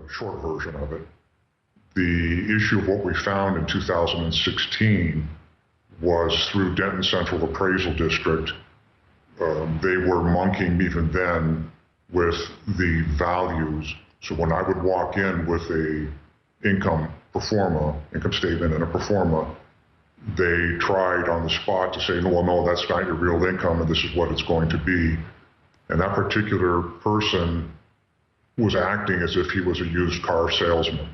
short version of it. The issue of what we found in 2016 was through Denton Central Appraisal District. They were monkeying even then with the values. So when I would walk in with a income statement and a pro forma, they tried on the spot to say, no, that's not your real income and this is what it's going to be. And that particular person was acting as if he was a used car salesman.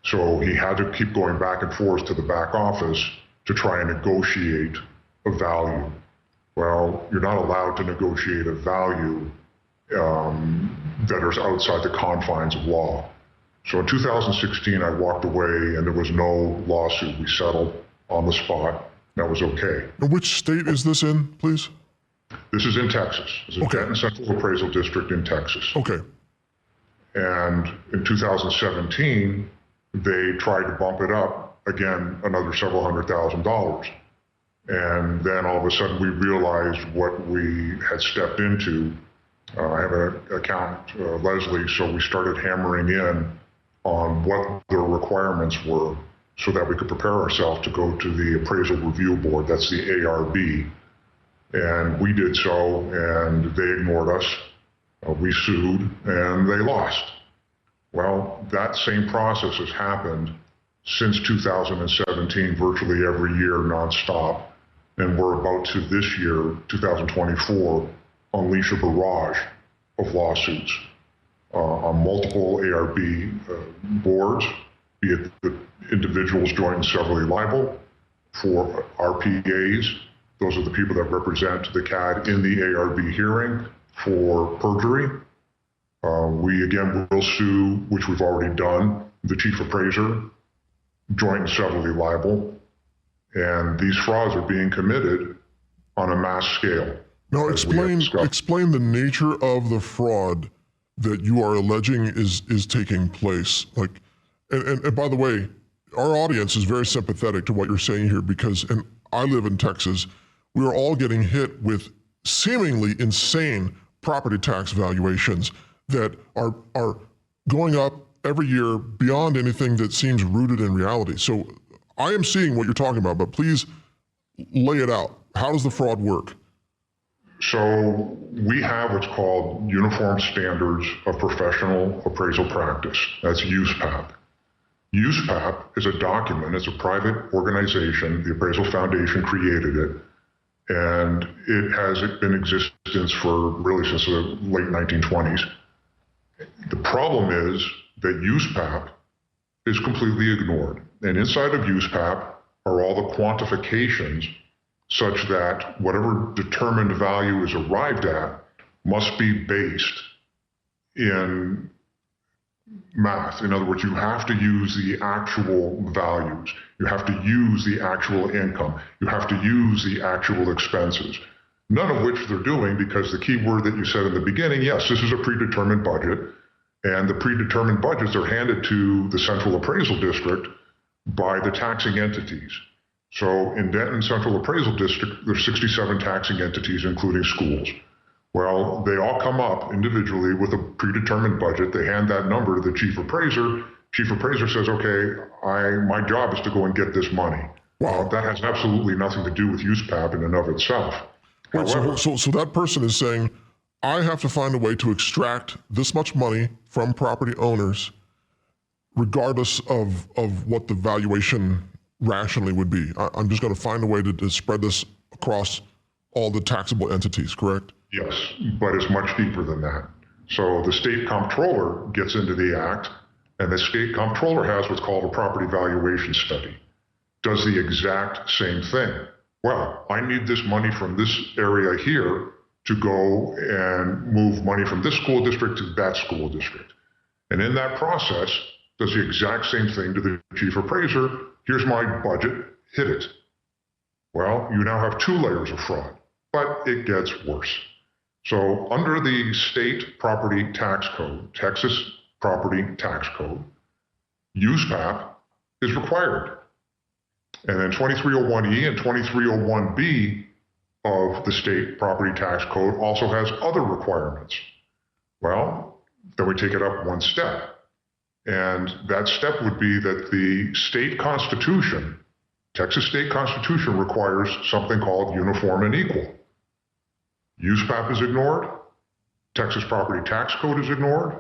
So he had to keep going back and forth to the back office to try and negotiate a value. Well, you're not allowed to negotiate a value that is outside the confines of law. So in 2016, I walked away and there was no lawsuit. We settled on the spot. That was okay. And which state is this in, please? This is in Texas. This is Denton Central Appraisal District in Texas. Okay. And in 2017, they tried to bump it up again, another several $100,000. And then all of a sudden we realized what we had stepped into. I have an accountant, Leslie, so we started hammering in on what the requirements were so that we could prepare ourselves to go to the Appraisal Review Board, that's the ARB. And we did so, and they ignored us. We sued, and they lost. Well, that same process has happened since 2017, virtually every year, nonstop. And we're about to, this year, 2024, unleash a barrage of lawsuits on multiple ARB boards, be it the individuals joint and severally liable, for RPAs, those are the people that represent the CAD in the ARB hearing, for perjury. We again will sue, which we've already done, the chief appraiser, joint and severally liable, and these frauds are being committed on a mass scale. Now explain the nature of the fraud that you are alleging is taking place. Like, and by the way, our audience is very sympathetic to what you're saying here because, and I live in Texas, we are all getting hit with seemingly insane property tax valuations that are going up every year beyond anything that seems rooted in reality. So I am seeing what you're talking about, but please lay it out. How does the fraud work? So we have what's called Uniform Standards of Professional Appraisal Practice. That's USPAP. USPAP is a document, it's a private organization, the Appraisal Foundation created it, and it has been in existence for really since the late 1920s. The problem is that USPAP is completely ignored. And inside of USPAP are all the quantifications such that whatever determined value is arrived at must be based in math. In other words, you have to use the actual values. You have to use the actual income. You have to use the actual expenses. None of which they're doing because the key word that you said in the beginning, yes, this is a predetermined budget, and the predetermined budgets are handed to the Central Appraisal District by the taxing entities. So in Denton Central Appraisal District, there's 67 taxing entities, including schools. Well, they all come up individually with a predetermined budget. They hand that number to the chief appraiser. Chief appraiser says, okay, my job is to go and get this money. Well, that has absolutely nothing to do with USPAP in and of itself. Wait, so that person is saying, I have to find a way to extract this much money from property owners, regardless of what the valuation rationally would be. I'm just going to find a way to spread this across all the taxable entities, correct? Yes, but it's much deeper than that. So the state comptroller gets into the act, and the state comptroller has what's called a property valuation study. Does the exact same thing. Well, I need this money from this area here to go and move money from this school district to that school district. And in that process, does the exact same thing to the chief appraiser. Here's my budget, hit it. Well, you now have 2 layers of fraud, but it gets worse. So under the state property tax code, Texas property tax code, USPAP is required. And then 2301E and 2301B of the state property tax code also has other requirements. Well, then we take it up one step. And that step would be that the state constitution, Texas state constitution, requires something called uniform and equal. USPAP is ignored. Texas property tax code is ignored.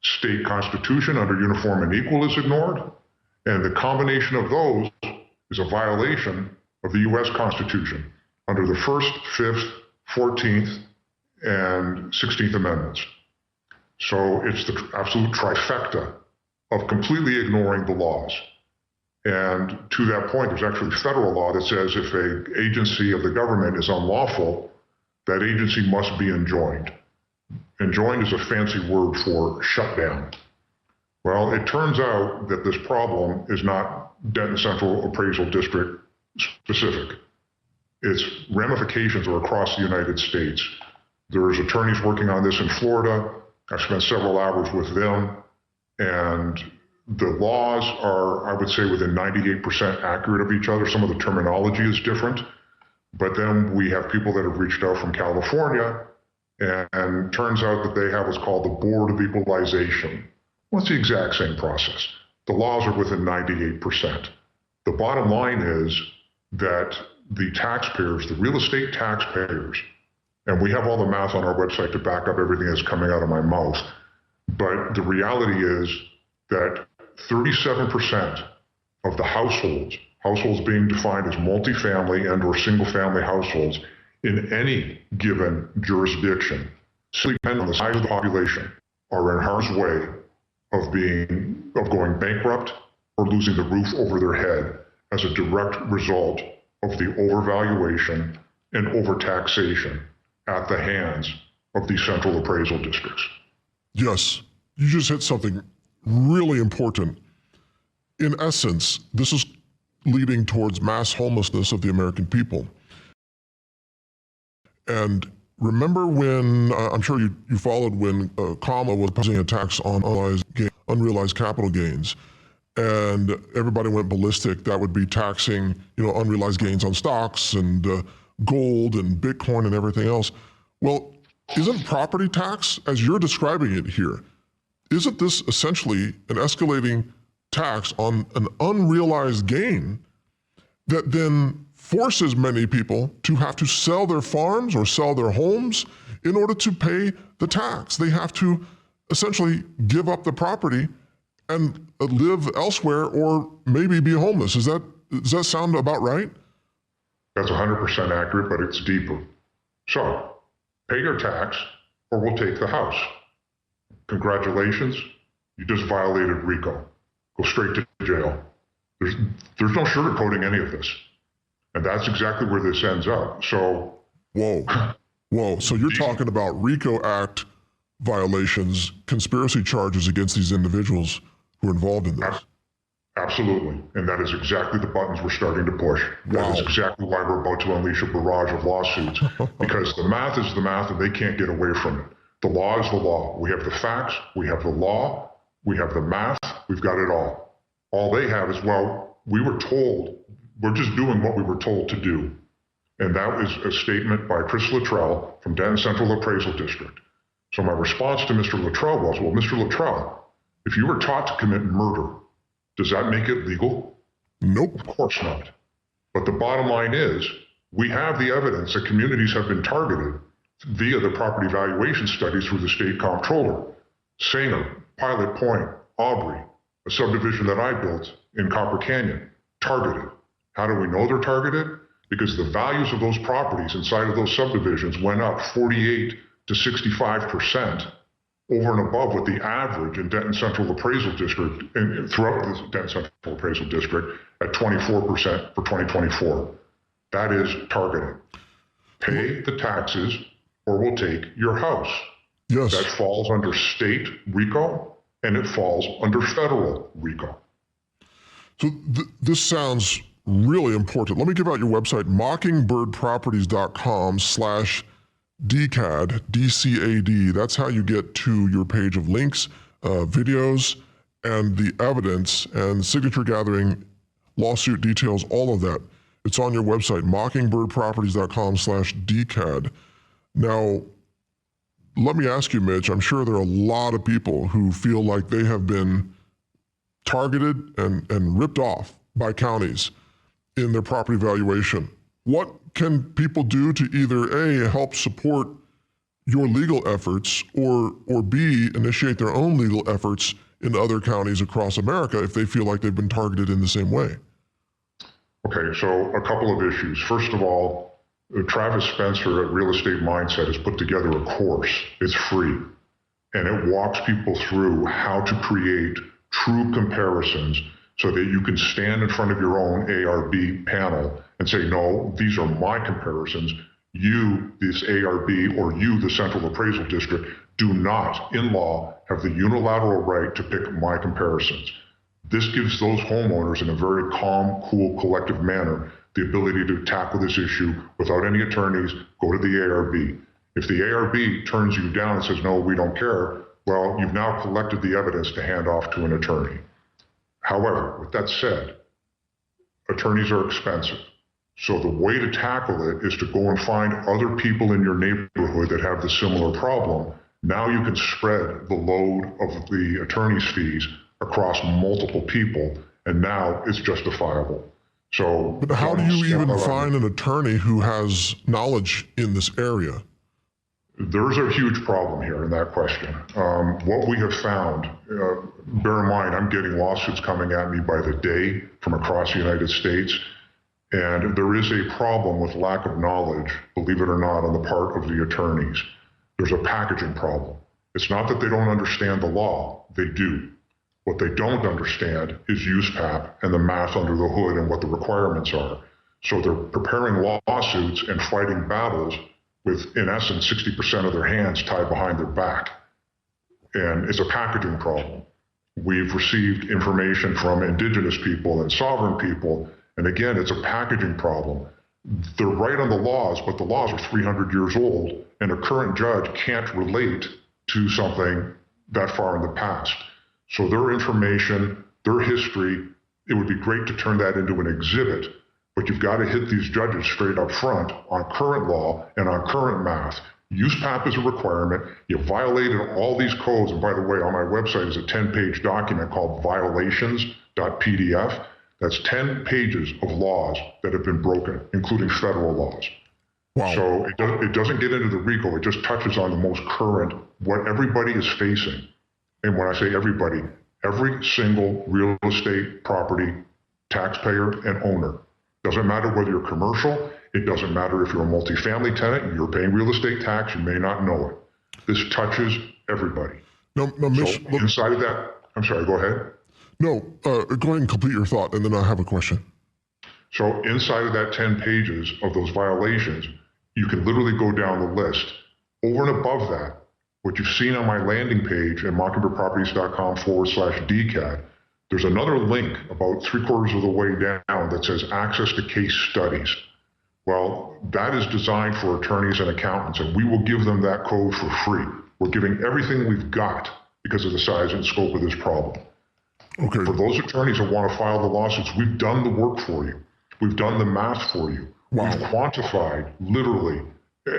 State constitution under uniform and equal is ignored. And the combination of those is a violation of the U.S. Constitution under the 1st, 5th, 14th, and 16th Amendments. So it's the absolute trifecta of completely ignoring the laws. And to that point, there's actually federal law that says if an agency of the government is unlawful, that agency must be enjoined. Enjoined is a fancy word for shut down. Well, it turns out that this problem is not Denton Central Appraisal District specific. Its ramifications are across the United States. There's attorneys working on this in Florida. I've spent several hours with them, and the laws are, I would say, within 98% accurate of each other. Some of the terminology is different, but then we have people that have reached out from California, and turns out that they have what's called the Board of Equalization. Well, it's the exact same process. The laws are within 98%. The bottom line is that the taxpayers, the real estate taxpayers, and we have all the math on our website to back up everything that's coming out of my mouth, but the reality is that 37% of the households being defined as multifamily and or single family households in any given jurisdiction, simply depending on the size of the population, are in harm's way of going bankrupt or losing the roof over their head as a direct result of the overvaluation and overtaxation at the hands of these central appraisal districts. Yes, you just hit something really important. In essence, this is leading towards mass homelessness of the American people. And remember when, I'm sure you followed when Kamala was passing a tax on unrealized capital gains, and everybody went ballistic. That would be taxing, unrealized gains on stocks and gold and Bitcoin and everything else. Well, isn't property tax, as you're describing it here, isn't this essentially an escalating tax on an unrealized gain that then forces many people to have to sell their farms or sell their homes in order to pay the tax? They have to essentially give up the property and live elsewhere or maybe be homeless. Does that sound about right? That's 100% accurate, but it's deeper. So, pay your tax or we'll take the house. Congratulations, you just violated RICO. Go straight to jail. There's no sugarcoating any of this. And that's exactly where this ends up. So, Whoa. So you're talking about RICO Act violations, conspiracy charges against these individuals who are involved in this. Absolutely. And that is exactly the buttons we're starting to push. That is exactly why we're about to unleash a barrage of lawsuits. Because the math is the math and they can't get away from it. The law is the law. We have the facts, we have the law, we have the math, we've got it all. All they have is, well, we were told, we're just doing what we were told to do. And that was a statement by Chris Luttrell from Denton Central Appraisal District. So my response to Mr. Luttrell was, well, Mr. Luttrell, if you were taught to commit murder, does that make it legal? Nope. Of course not. But the bottom line is, we have the evidence that communities have been targeted via the property valuation studies through the state comptroller. Sanger, Pilot Point, Aubrey, a subdivision that I built in Copper Canyon, targeted. How do we know they're targeted? Because the values of those properties inside of those subdivisions went up 48 to 65% over and above what the average in Denton Central Appraisal District, and throughout the Denton Central Appraisal District, at 24% for 2024. That is targeting. Pay the taxes or we'll take your house. Yes. That falls under state RICO and it falls under federal RICO. So this sounds really important. Let me give out your website, mockingbirdproperties.com/DCAD, DCAD. That's how you get to your page of links, videos, and the evidence and signature gathering, lawsuit details, all of that. It's on your website, mockingbirdproperties.com/DCAD. Now, let me ask you, Mitch, I'm sure there are a lot of people who feel like they have been targeted and ripped off by counties in their property valuation. What can people do to either A, help support your legal efforts, or B, initiate their own legal efforts in other counties across America if they feel like they've been targeted in the same way? Okay, so a couple of issues. First of all, Travis Spencer at Real Estate Mindset has put together a course. It's free, and it walks people through how to create true comparisons so that you can stand in front of your own ARB panel and say, no, these are my comparisons. You, this ARB, or you, the Central Appraisal District, do not, in law, have the unilateral right to pick my comparisons. This gives those homeowners, in a very calm, cool, collective manner, the ability to tackle this issue without any attorneys, go to the ARB. If the ARB turns you down and says, no, we don't care, well, you've now collected the evidence to hand off to an attorney. However, with that said, attorneys are expensive. So the way to tackle it is to go and find other people in your neighborhood that have the similar problem. Now you can spread the load of the attorney's fees across multiple people, and now it's justifiable. So, but how do you even find an attorney who has knowledge in this area? There's a huge problem here in that question. What we have found, bear in mind, I'm getting lawsuits coming at me by the day from across the United States, and there is a problem with lack of knowledge, believe it or not, on the part of the attorneys. There's a packaging problem. It's not that they don't understand the law, they do. What they don't understand is USPAP and the math under the hood and what the requirements are. So they're preparing lawsuits and fighting battles with, in essence, 60% of their hands tied behind their back. And it's a packaging problem. We've received information from indigenous people and sovereign people, and again, it's a packaging problem. They're right on the laws, but the laws are 300 years old, and a current judge can't relate to something that far in the past. So their information, their history, it would be great to turn that into an exhibit, but you've got to hit these judges straight up front on current law and on current math. USPAP is a requirement. You violated all these codes. And by the way, on my website is a 10-page document called violations.pdf. That's 10 pages of laws that have been broken, including federal laws. Wow. So it doesn't get into the RICO. It just touches on the most current, what everybody is facing. And when I say everybody, every single real estate property taxpayer and owner. Doesn't matter whether you're commercial. It doesn't matter if you're a multifamily tenant. You're paying real estate tax. You may not know it. This touches everybody. No, Mitch, so inside of that, I'm sorry, go ahead. No, go ahead and complete your thought, and then I have a question. So inside of that 10 pages of those violations, you can literally go down the list. Over and above that, what you've seen on my landing page at mockingbirdproperties.com/DCAT, there's another link about 3/4 of the way down that says access to case studies. Well, that is designed for attorneys and accountants, and we will give them that code for free. We're giving everything we've got because of the size and scope of this problem. Okay. For those attorneys that want to file the lawsuits, we've done the work for you. We've done the math for you. Wow. We've quantified literally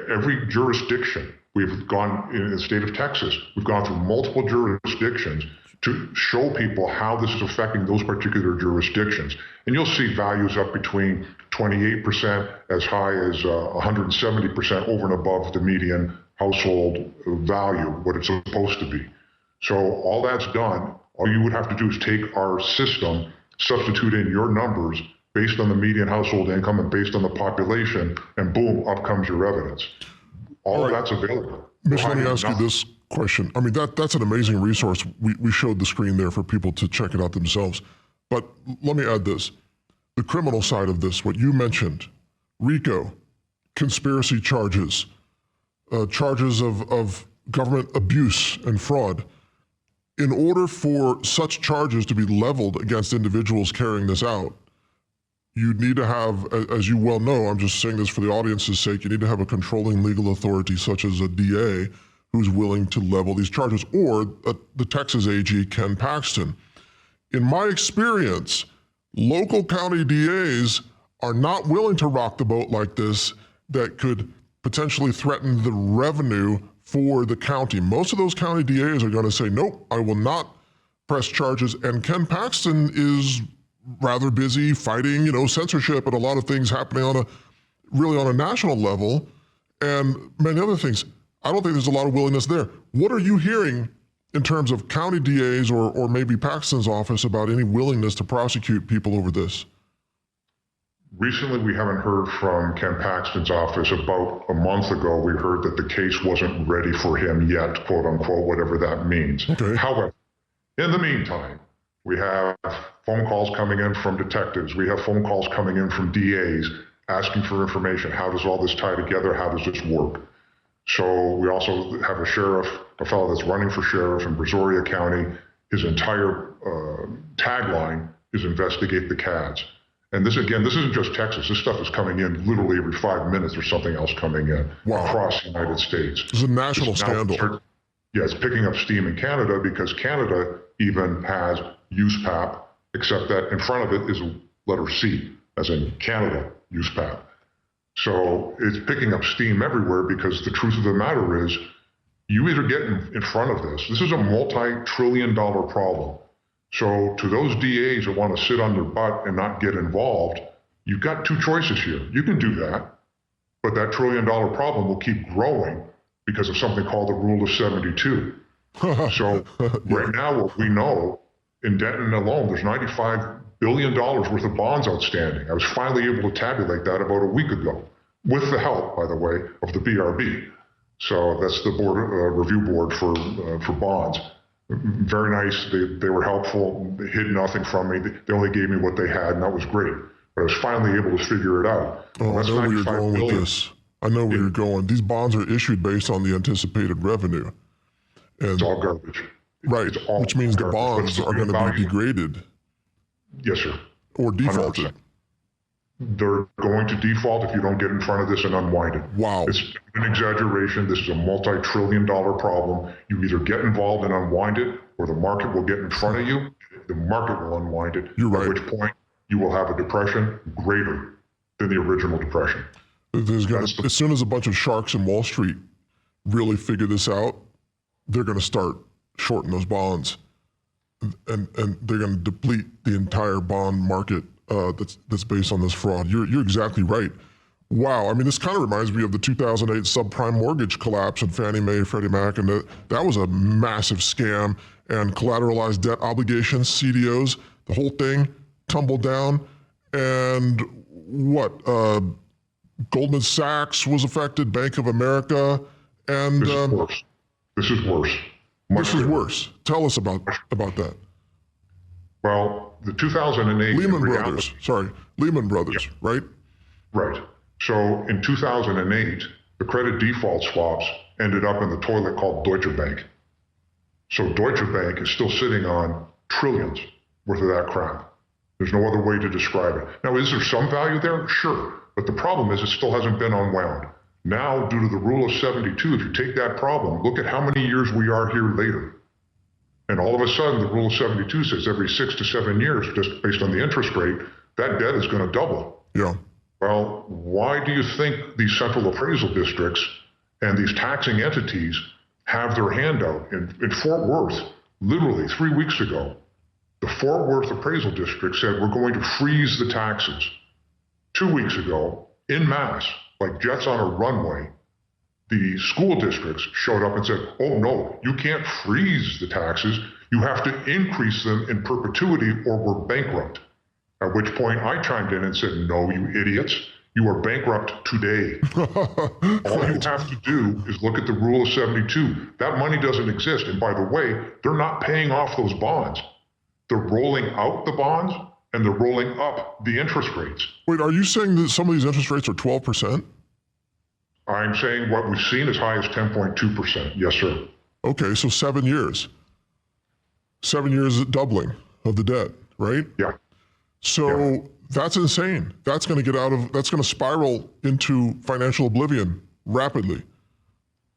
every jurisdiction. We've gone in the state of Texas. We've gone through multiple jurisdictions to show people how this is affecting those particular jurisdictions. And you'll see values up between 28% as high as 170% over and above the median household value, what it's supposed to be. So all that's done. All you would have to do is take our system, substitute in your numbers based on the median household income and based on the population, and boom, up comes your evidence. All of that's available. Mitch, let me ask you this question. I mean, that's an amazing resource. We showed the screen there for people to check it out themselves. But let me add this. The criminal side of this, what you mentioned, RICO, conspiracy charges, charges of government abuse and fraud. In order for such charges to be leveled against individuals carrying this out, you need to have, as you well know, I'm just saying this for the audience's sake, you need to have a controlling legal authority such as a DA who's willing to level these charges, or the Texas AG, Ken Paxton. In my experience, local county DAs are not willing to rock the boat like this that could potentially threaten the revenue for the county. Most of those county DAs are going to say, nope, I will not press charges, and Ken Paxton is rather busy fighting, censorship and a lot of things happening on a national level, and many other things. I don't think there's a lot of willingness there. What are you hearing in terms of county DAs or maybe Paxton's office about any willingness to prosecute people over this? Recently, we haven't heard from Ken Paxton's office. About a month ago, we heard that the case wasn't ready for him yet, quote unquote, whatever that means. Okay. However, in the meantime, we have phone calls coming in from detectives. We have phone calls coming in from DAs asking for information. How does all this tie together? How does this work? So we also have a sheriff, a fellow that's running for sheriff in Brazoria County. His entire tagline is investigate the CADs. And this isn't just Texas. This stuff is coming in literally every 5 minutes. There's something else coming in across the United States. It's a national scandal. Yeah, it's picking up steam in Canada because Canada even has USPAP, except that in front of it is a letter C, as in Canada USPAP. So it's picking up steam everywhere because the truth of the matter is you either get in front of this. This is a multi-trillion-dollar problem. So to those DAs that want to sit on their butt and not get involved, you've got two choices here. You can do that, but that trillion-dollar problem will keep growing because of something called the Rule of 72. So right now, what we know, in Denton alone, there's $95 billion worth of bonds outstanding. I was finally able to tabulate that about a week ago, with the help, by the way, of the BRB. So that's the board review board for bonds. Very nice. They were helpful. They hid nothing from me. They only gave me what they had, and that was great. But I was finally able to figure it out. Oh, I know where you're going with this. I know where you're going. These bonds are issued based on the anticipated revenue. And, it's all garbage. Right, which means the bonds are going to be degraded. Yes, sir. Or defaulted. 100%. They're going to default if you don't get in front of this and unwind it. Wow. It's an exaggeration. This is a multi-trillion-dollar problem. You either get involved and unwind it, or the market will get in front of you. The market will unwind it. You're right. At which point you will have a depression greater than the original depression. As soon as a bunch of sharks in Wall Street really figure this out, they're going to start shorting those bonds, and they're going to deplete the entire bond market that's based on this fraud. You're exactly right. Wow. I mean, this kind of reminds me of the 2008 subprime mortgage collapse in Fannie Mae, Freddie Mac, and that was a massive scam. And collateralized debt obligations, CDOs, the whole thing tumbled down. And Goldman Sachs was affected, Bank of America, and this is worse. This is worse. This is worse. Tell us about that. Well, the 2008 Lehman Brothers. Sorry, Lehman Brothers, yeah. Right? Right. So in 2008, the credit default swaps ended up in the toilet called Deutsche Bank. So Deutsche Bank is still sitting on trillions worth of that crap. There's no other way to describe it. Now, is there some value there? Sure. But the problem is it still hasn't been unwound. Now, due to the Rule of 72, if you take that problem, look at how many years we are here later. And all of a sudden, the Rule of 72 says every 6 to 7 years, just based on the interest rate, that debt is going to double. Yeah. Well, why do you think these central appraisal districts and these taxing entities have their hand out? In Fort Worth, literally 3 weeks ago, the Fort Worth appraisal district said we're going to freeze the taxes. 2 weeks ago, en masse, like jets on a runway, the school districts showed up and said, oh no, you can't freeze the taxes. You have to increase them in perpetuity or we're bankrupt. At which point I chimed in and said, no, you idiots, you are bankrupt today. All you have to do is look at the Rule of 72. That money doesn't exist. And by the way, they're not paying off those bonds. They're rolling out the bonds and they're rolling up the interest rates. Wait, are you saying that some of these interest rates are 12%? I'm saying what we've seen as high as 10.2%. Yes, sir. Okay, so 7 years. 7 years doubling of the debt, right? Yeah. So that's insane. That's going to spiral into financial oblivion rapidly.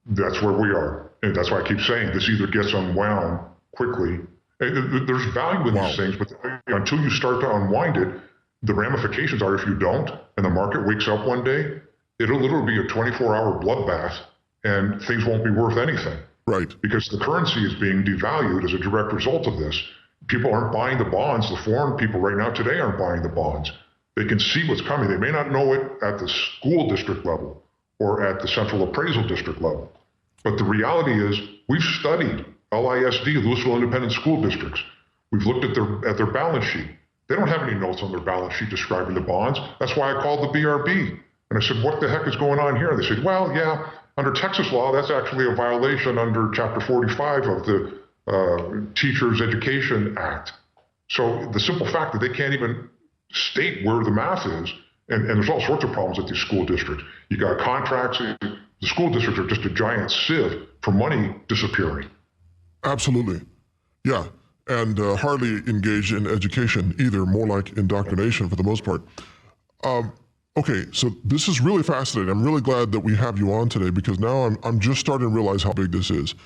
That's where we are. And that's why I keep saying this either gets unwound quickly. There's value in these things, but until you start to unwind it, the ramifications are if you don't, and the market wakes up one day, it'll literally be a 24-hour bloodbath, and things won't be worth anything. Right. Because the currency is being devalued as a direct result of this. People aren't buying the bonds. The foreign people right now today aren't buying the bonds. They can see what's coming. They may not know it at the school district level or at the central appraisal district level. But the reality is we've studied LISD, Louisville Independent School Districts. We've looked at their balance sheet. They don't have any notes on their balance sheet describing the bonds. That's why I called the BRB. And I said, what the heck is going on here? And they said, well, yeah, under Texas law, that's actually a violation under Chapter 45 of the Teachers Education Act. So the simple fact that they can't even state where the math is, and there's all sorts of problems at these school districts. You got contracts. The school districts are just a giant sieve for money disappearing. Absolutely. Yeah. And hardly engaged in education either, more like indoctrination for the most part. Okay, so this is really fascinating. I'm really glad that we have you on today because now I'm just starting to realize how big this is.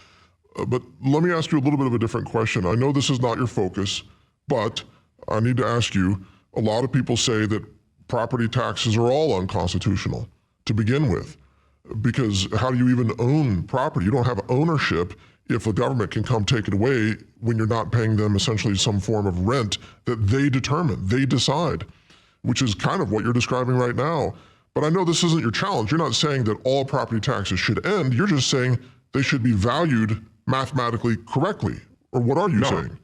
But let me ask you a little bit of a different question. I know this is not your focus, but I need to ask you, a lot of people say that property taxes are all unconstitutional to begin with, because how do you even own property? You don't have ownership if the government can come take it away when you're not paying them essentially some form of rent that they determine, they decide, which is kind of what you're describing right now. But I know this isn't your challenge. You're not saying that all property taxes should end. You're just saying they should be valued mathematically correctly. Or what are you saying?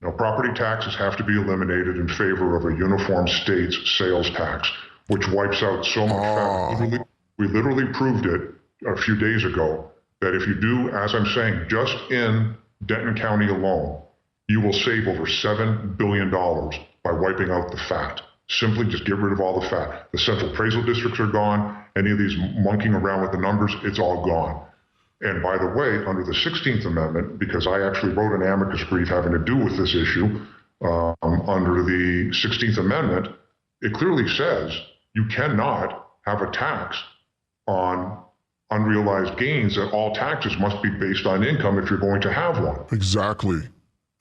No, property taxes have to be eliminated in favor of a uniform states sales tax, which wipes out so much fat. We literally proved it a few days ago that if you do, as I'm saying, just in Denton County alone, you will save over $7 billion by wiping out the fat. Simply just get rid of all the fat. The central appraisal districts are gone. Any of these monkeying around with the numbers, it's all gone. And by the way, under the 16th Amendment, because I actually wrote an amicus brief having to do with this issue, under the 16th Amendment, it clearly says you cannot have a tax on unrealized gains, that all taxes must be based on income if you're going to have one. Exactly.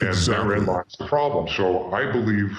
And therein lies the problem. So I believe,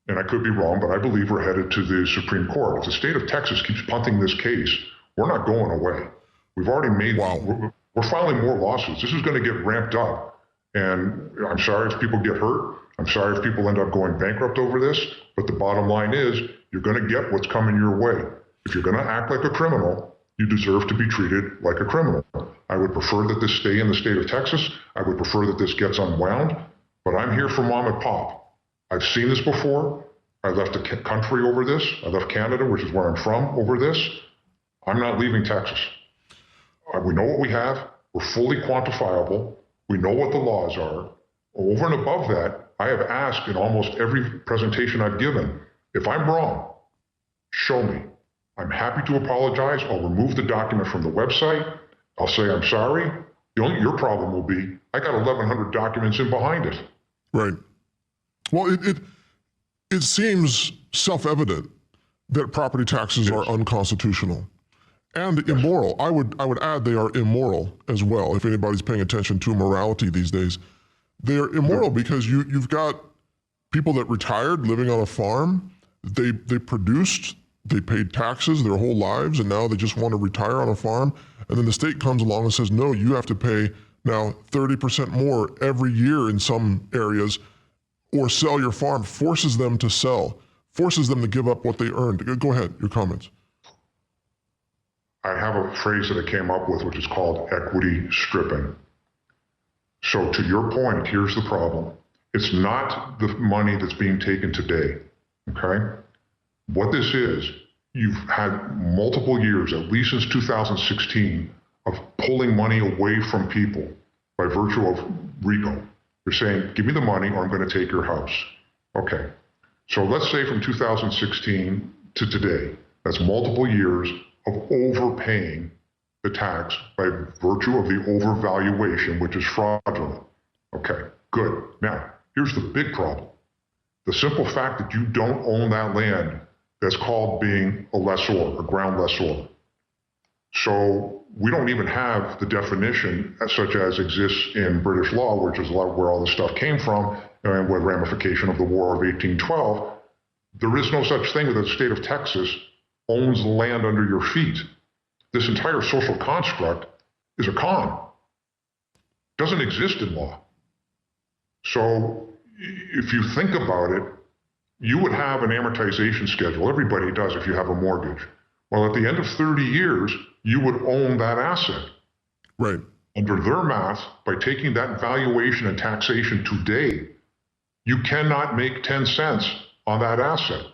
and I could be wrong, but I believe we're headed to the Supreme Court. If the state of Texas keeps punting this case, we're not going away. We've already made, we're filing more lawsuits. This is going to get ramped up. And I'm sorry if people get hurt. I'm sorry if people end up going bankrupt over this. But the bottom line is, you're going to get what's coming your way. If you're going to act like a criminal, you deserve to be treated like a criminal. I would prefer that this stay in the state of Texas. I would prefer that this gets unwound. But I'm here for mom and pop. I've seen this before. I left the country over this. I left Canada, which is where I'm from, over this. I'm not leaving Texas. We know what we have. We're fully quantifiable. We know what the laws are. Over and above that, I have asked in almost every presentation I've given, if I'm wrong, show me. I'm happy to apologize. I'll remove the document from the website. I'll say I'm sorry. Your problem will be I got 1,100 documents in behind it. Right. Well, it seems self-evident that property taxes are unconstitutional and immoral. I would add they are immoral as well. If anybody's paying attention to morality these days, they are immoral because you've got people that retired living on a farm. They produced, they paid taxes their whole lives, and now they just want to retire on a farm. And then the state comes along and says, no, you have to pay now 30% more every year in some areas, or sell your farm, forces them to sell, forces them to give up what they earned. Go ahead, your comments. I have a phrase that I came up with, which is called equity stripping. So to your point, here's the problem. It's not the money that's being taken today, okay? What this is, you've had multiple years, at least since 2016, of pulling money away from people by virtue of RICO. You're saying, give me the money or I'm going to take your house. Okay. So let's say from 2016 to today, that's multiple years of overpaying the tax by virtue of the overvaluation, which is fraudulent. Okay, good. Now, here's the big problem. The simple fact that you don't own that land, that's called being a lessor, a ground lessor. So we don't even have the definition such as exists in British law, which is where all this stuff came from, and with ramification of the War of 1812. There is no such thing that the state of Texas owns the land under your feet. This entire social construct is a con. It doesn't exist in law. So if you think about it, you would have an amortization schedule. Everybody does if you have a mortgage. Well, at the end of 30 years, you would own that asset. Right. Under their math, by taking that valuation and taxation today, you cannot make 10 cents on that asset.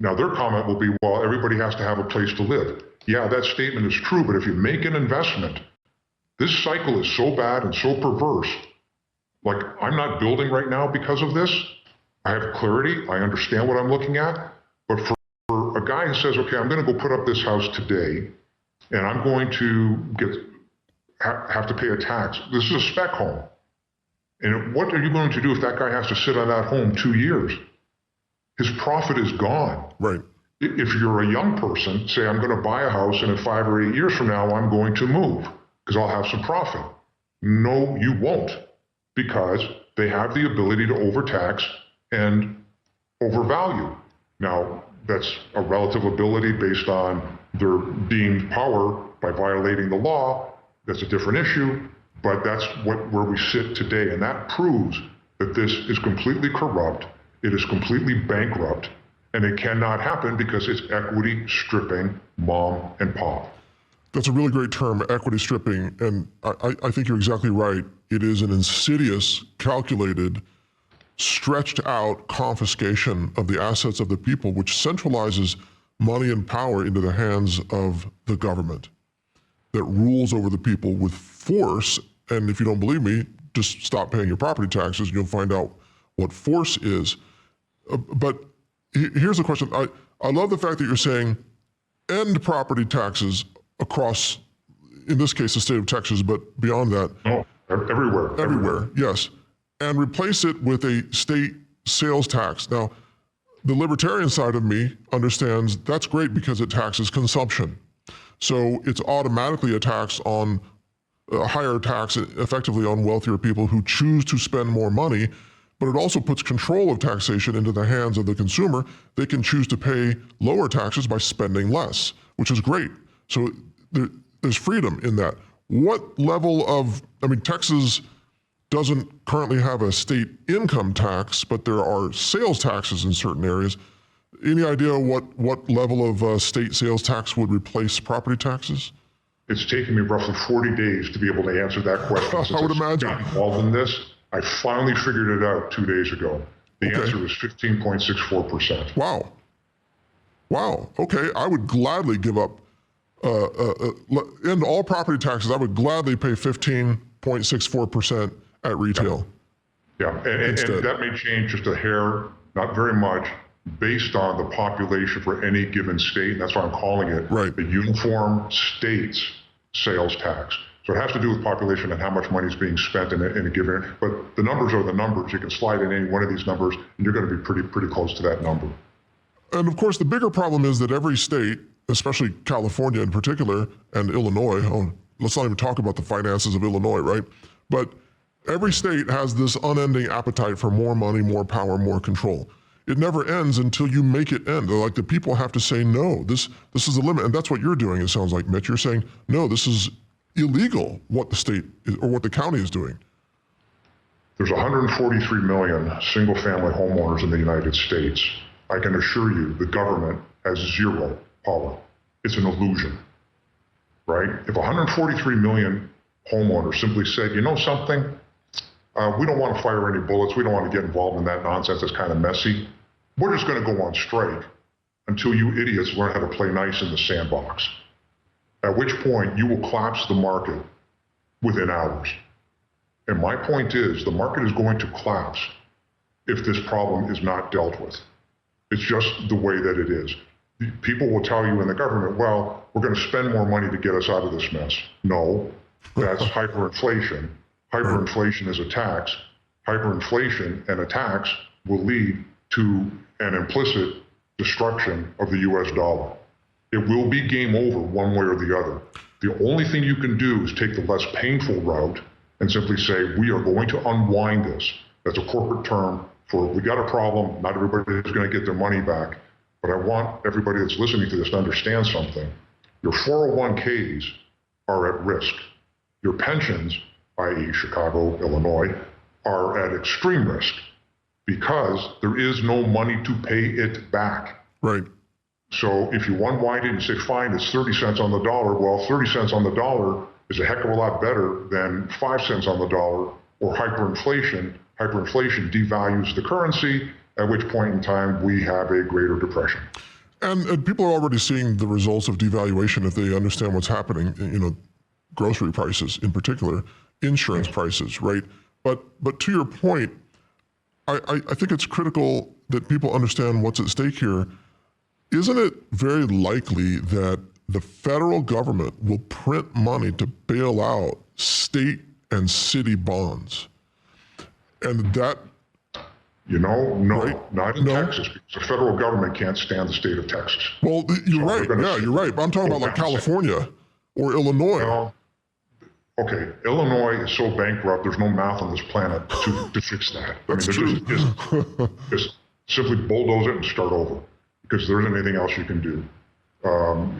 Now, their comment will be, well, everybody has to have a place to live. Yeah, that statement is true, but if you make an investment, this cycle is so bad and so perverse. Like, I'm not building right now because of this. I have clarity. I understand what I'm looking at. But for a guy who says, okay, I'm going to go put up this house today, and I'm going to have to pay a tax. This is a spec home. And what are you going to do if that guy has to sit on that home 2 years? His profit is gone. Right. If you're a young person, say, I'm going to buy a house, and in 5 or 8 years from now, I'm going to move because I'll have some profit. No, you won't, because they have the ability to overtax and overvalue. Now, that's a relative ability based on their deemed power by violating the law. That's a different issue, but that's where we sit today. And that proves that this is completely corrupt. It is completely bankrupt, and it cannot happen because it's equity stripping mom and pop. That's a really great term, equity stripping, and I think you're exactly right. It is an insidious, calculated, stretched out confiscation of the assets of the people, which centralizes money and power into the hands of the government that rules over the people with force. And if you don't believe me, just stop paying your property taxes and you'll find out what force is. But here's the question. I love the fact that you're saying end property taxes across, in this case, the state of Texas, but beyond that. Oh, everywhere. Everywhere, yes. And replace it with a state sales tax. Now, the libertarian side of me understands that's great because it taxes consumption. So it's automatically a tax on a higher tax effectively on wealthier people who choose to spend more money, but it also puts control of taxation into the hands of the consumer. They can choose to pay lower taxes by spending less, which is great. So there's freedom in that. What level of, Texas doesn't currently have a state income tax, but there are sales taxes in certain areas. Any idea what level of state sales tax would replace property taxes? It's taken me roughly 40 days to be able to answer that question. Since I would imagine. Got involved in this. I finally figured it out 2 days ago. The answer is 15.64%. Wow. Okay, I would gladly give up, end all property taxes. I would gladly pay 15.64% at retail. Yeah, and that may change just a hair, not very much, based on the population for any given state. And that's why I'm calling it the Uniform States Sales Tax. So it has to do with population and how much money is being spent in a given, but the numbers are the numbers. You can slide in any one of these numbers and you're going to be pretty close to that number. And of course, the bigger problem is that every state, especially California in particular, and Illinois, let's not even talk about the finances of Illinois, right? But every state has this unending appetite for more money, more power, more control. It never ends until you make it end. Like the people have to say, no, this is the limit. And that's what you're doing, it sounds like, Mitch. You're saying, no, this is illegal what the state or what the county is doing. There's 143 million single-family homeowners in the United States. I can assure you the government has zero power. It's an illusion, right? If 143 million homeowners simply said, you know something, we don't want to fire any bullets, we don't want to get involved in that nonsense, it's kind of messy, we're just going to go on strike until you idiots learn how to play nice in the sandbox. At which point you will collapse the market within hours. And my point is, the market is going to collapse if this problem is not dealt with. It's just the way that it is. People will tell you in the government, well, we're going to spend more money to get us out of this mess. No, that's hyperinflation. Hyperinflation is a tax. Hyperinflation and a tax will lead to an implicit destruction of the US dollar. It will be game over one way or the other. The only thing you can do is take the less painful route and simply say, we are going to unwind this. That's a corporate term for, we got a problem, not everybody is going to get their money back. But I want everybody that's listening to this to understand something. Your 401ks are at risk. Your pensions, i.e. Chicago, Illinois, are at extreme risk. because there is no money to pay it back. Right. So if you unwind it and say, fine, it's 30 cents on the dollar, well, 30 cents on the dollar is a heck of a lot better than 5 cents on the dollar or hyperinflation. Hyperinflation devalues the currency, at which point in time we have a greater depression. And people are already seeing the results of devaluation if they understand what's happening, grocery prices in particular, insurance prices, right? But to your point, I think it's critical that people understand what's at stake here. Isn't it very likely that the federal government will print money to bail out state and city bonds? And that... No, right? Not in Texas, because the federal government can't stand the state of Texas. Well, you're right. Yeah, you're right. But I'm talking about like California or Illinois. Well, okay, Illinois is so bankrupt, there's no math on this planet to fix that. That's true. Just simply bulldoze it and start over, because there isn't anything else you can do.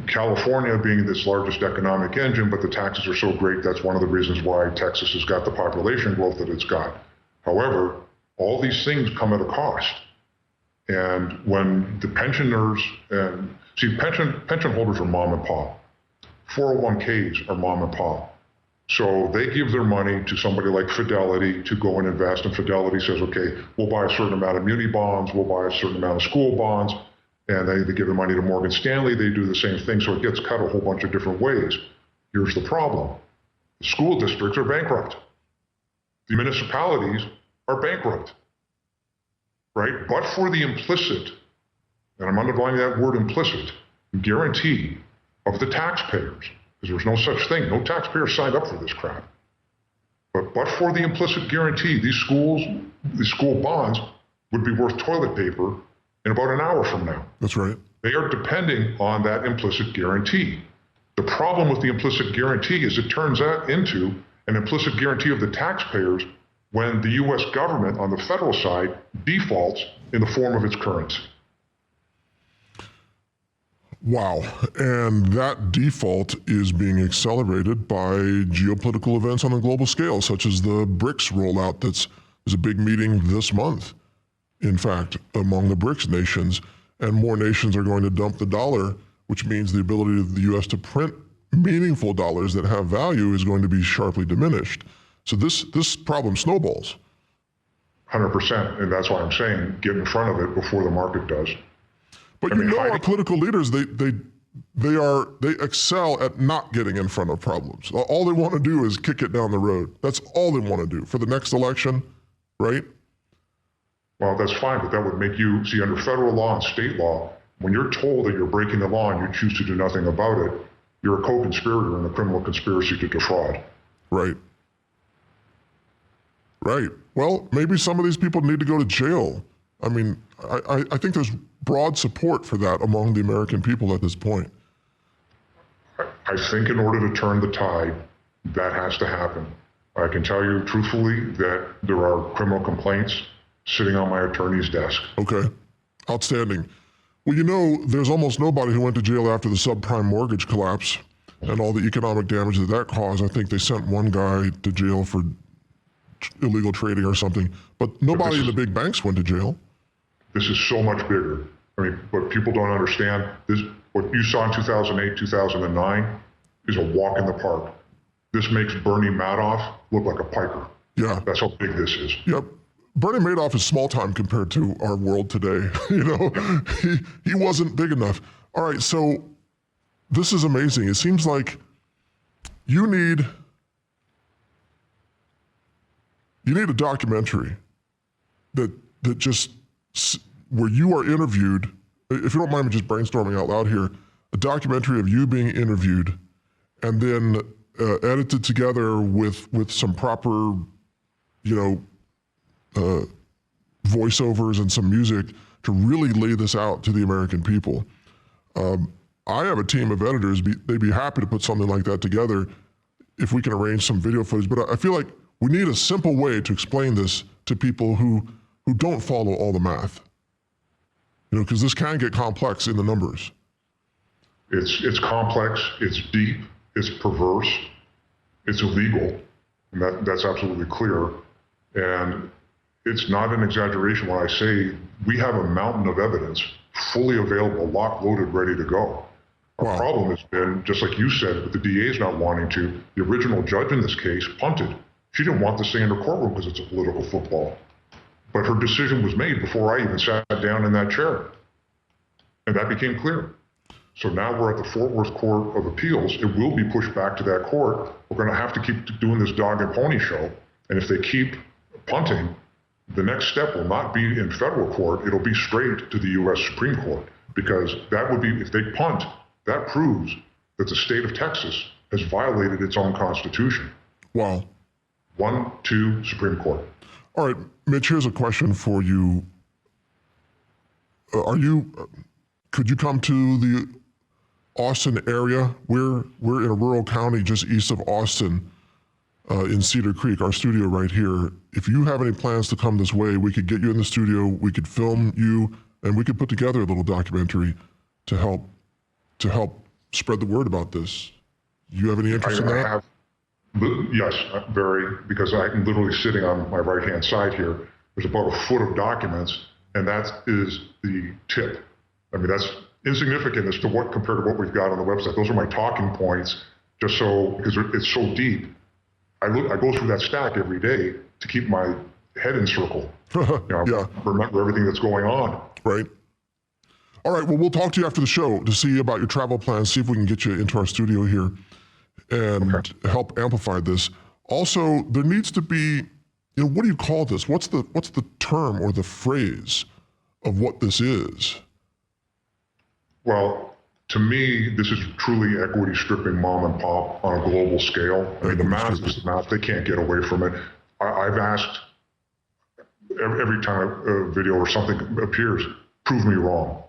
California being this largest economic engine, but the taxes are so great, that's one of the reasons why Texas has got the population growth that it's got. However, all these things come at a cost. And when the pensioners, pension holders are mom and pop. 401ks are mom and pop. So they give their money to somebody like Fidelity to go and invest, and Fidelity says, okay, we'll buy a certain amount of muni bonds, we'll buy a certain amount of school bonds, and they give the money to Morgan Stanley, they do the same thing, so it gets cut a whole bunch of different ways. Here's the problem. The school districts are bankrupt. The municipalities are bankrupt, right? But for the implicit, and I'm underlining that word implicit, guarantee of the taxpayers, because there's no such thing. No taxpayer signed up for this crap. But for the implicit guarantee, these school bonds would be worth toilet paper in about an hour from now. That's right. They are depending on that implicit guarantee. The problem with the implicit guarantee is it turns out into an implicit guarantee of the taxpayers when the U.S. government on the federal side defaults in the form of its currency. Wow. And that default is being accelerated by geopolitical events on the global scale, such as the BRICS rollout. There's a big meeting this month, in fact, among the BRICS nations, and more nations are going to dump the dollar, which means the ability of the U.S. to print meaningful dollars that have value is going to be sharply diminished. So this problem snowballs. 100%, and that's why I'm saying get in front of it before the market does. But our political leaders, they excel at not getting in front of problems. All they want to do is kick it down the road. That's all they want to do for the next election, right? Well, that's fine, but that would make you, see, under federal law and state law, when you're told that you're breaking the law and you choose to do nothing about it, you're a co-conspirator in a criminal conspiracy to defraud. Right. Right. Well, maybe some of these people need to go to jail. I mean, I think there's broad support for that among the American people at this point. I think in order to turn the tide, that has to happen. I can tell you truthfully that there are criminal complaints sitting on my attorney's desk. Okay. Outstanding. Well, there's almost nobody who went to jail after the subprime mortgage collapse and all the economic damage that caused. I think they sent one guy to jail for illegal trading or something, but nobody in the big banks went to jail. This is so much bigger. I mean, what people don't understand, what you saw in 2008, 2009 is a walk in the park. This makes Bernie Madoff look like a piker. Yeah. That's how big this is. Yep. Bernie Madoff is small time compared to our world today. He wasn't big enough. All right, so this is amazing. It seems like you need a documentary that just where you are interviewed. If you don't mind me just brainstorming out loud here, a documentary of you being interviewed, and then edited together with some proper, voiceovers and some music to really lay this out to the American people. I have a team of editors. They'd be happy to put something like that together if we can arrange some video footage. But I feel like we need a simple way to explain this to people who don't follow all the math. Because this can get complex in the numbers. It's complex, it's deep, it's perverse, it's illegal, and that's absolutely clear. And it's not an exaggeration when I say we have a mountain of evidence fully available, locked, loaded, ready to go. Our problem has been, just like you said, with the DA's not wanting to, the original judge in this case punted. She didn't want this thing in her courtroom because it's a political football. But her decision was made before I even sat down in that chair. And that became clear. So now we're at the Fort Worth Court of Appeals. It will be pushed back to that court. We're going to have to keep doing this dog and pony show. And if they keep punting, the next step will not be in federal court. It'll be straight to the U.S. Supreme Court, because that would be, if they punt, that proves that the state of Texas has violated its own constitution. Wow. 1, 2, Supreme Court. All right, Mitch, here's a question for you. Could you come to the Austin area? We're in a rural county just east of Austin, in Cedar Creek, our studio right here. If you have any plans to come this way, we could get you in the studio, we could film you, and we could put together a little documentary to help spread the word about this. You have any interest in that? Yes, very, because I'm literally sitting on my right-hand side here. There's about a foot of documents, and that is the tip. I mean, that's insignificant as to what, compared to what we've got on the website. Those are my talking points, just so, because it's so deep. I go through that stack every day to keep my head in circle. Yeah. Remember everything that's going on. Right. All right, well, we'll talk to you after the show to see about your travel plans, see if we can get you into our studio here and help amplify this. Also, there needs to be, what do you call this? What's the term or the phrase of what this is? Well, to me, this is truly equity stripping mom and pop on a global scale. I mean, the math is the math. They can't get away from it. I've asked every time a video or something appears, prove me wrong.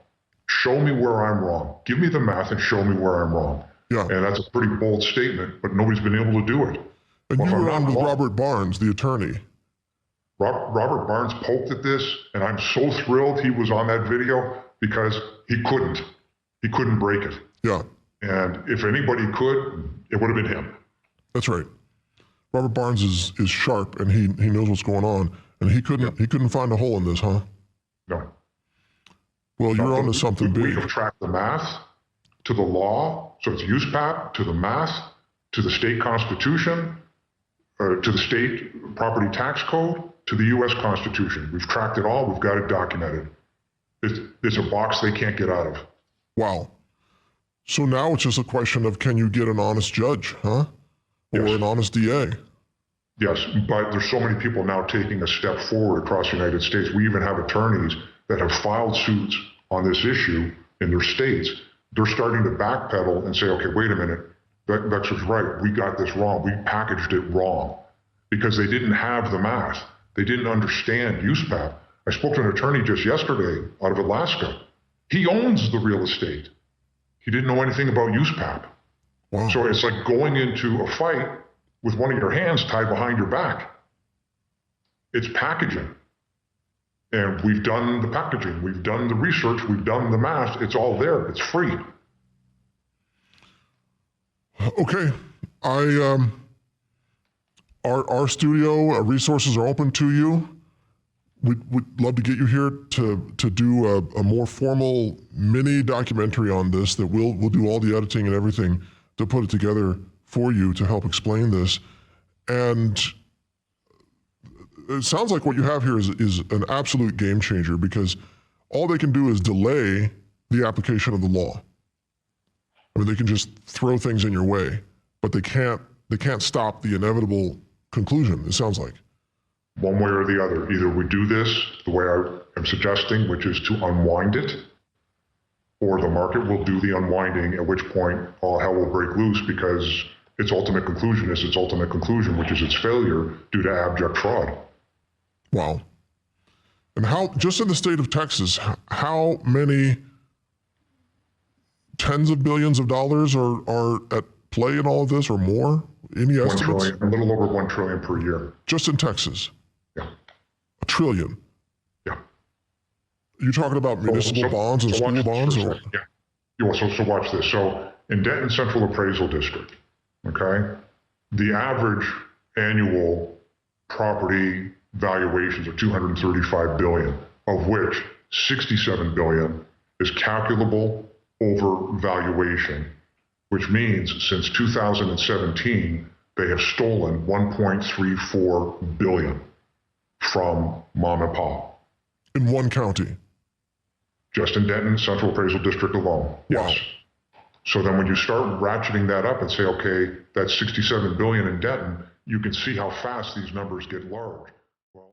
Show me where I'm wrong. Give me the math and show me where I'm wrong. Yeah. And that's a pretty bold statement, but nobody's been able to do it. And you were on with Robert Barnes, the attorney. Robert Barnes poked at this, and I'm so thrilled he was on that video because he couldn't. He couldn't break it. Yeah. And if anybody could, it would have been him. That's right. Robert Barnes is sharp, and he knows what's going on, and he couldn't find a hole in this, huh? No. Well, you're onto something big. We have tracked the math to the law, so it's USPAP, to the math, to the state constitution, to the state property tax code, to the U.S. Constitution. We've tracked it all. We've got it documented. It's a box they can't get out of. Wow. So now it's just a question of, can you get an honest judge, huh? Or an honest DA? Yes, but there's so many people now taking a step forward across the United States. We even have attorneys that have filed suits on this issue in their states. They're starting to backpedal and say, okay, wait a minute, Dexter's right. We got this wrong. We packaged it wrong because they didn't have the math. They didn't understand USPAP. I spoke to an attorney just yesterday out of Alaska. He owns the real estate. He didn't know anything about USPAP. Wow. So it's like going into a fight with one of your hands tied behind your back. It's packaging. And we've done the packaging. We've done the research. We've done the math. It's all there. It's free. Okay. Our studio resources are open to you. We'd love to get you here to do a more formal mini documentary on this that we'll do all the editing and everything to put it together for you to help explain this. And it sounds like what you have here is an absolute game changer, because all they can do is delay the application of the law. I mean, they can just throw things in your way, but they can't stop the inevitable conclusion, it sounds like. One way or the other. Either we do this the way I am suggesting, which is to unwind it, or the market will do the unwinding, at which point all hell will break loose, because its ultimate conclusion is its ultimate conclusion, which is its failure due to abject fraud. Wow. And how, just in the state of Texas, how many tens of billions of dollars are at play in all of this, or more? Any estimates? 1 trillion, a little over 1 trillion per year. Just in Texas? Yeah. $1 trillion? Yeah. You're talking about municipal bonds and school bonds? Yeah. So watch this. So in Denton Central Appraisal District, okay, the average annual property valuations of $235 billion, of which $67 billion is calculable over valuation, which means since 2017, they have stolen $1.34 billion from mom and pop. In one county. Just in Denton Central Appraisal District alone. Wow. Yes. So then when you start ratcheting that up and say, okay, that's $67 billion in Denton, you can see how fast these numbers get large.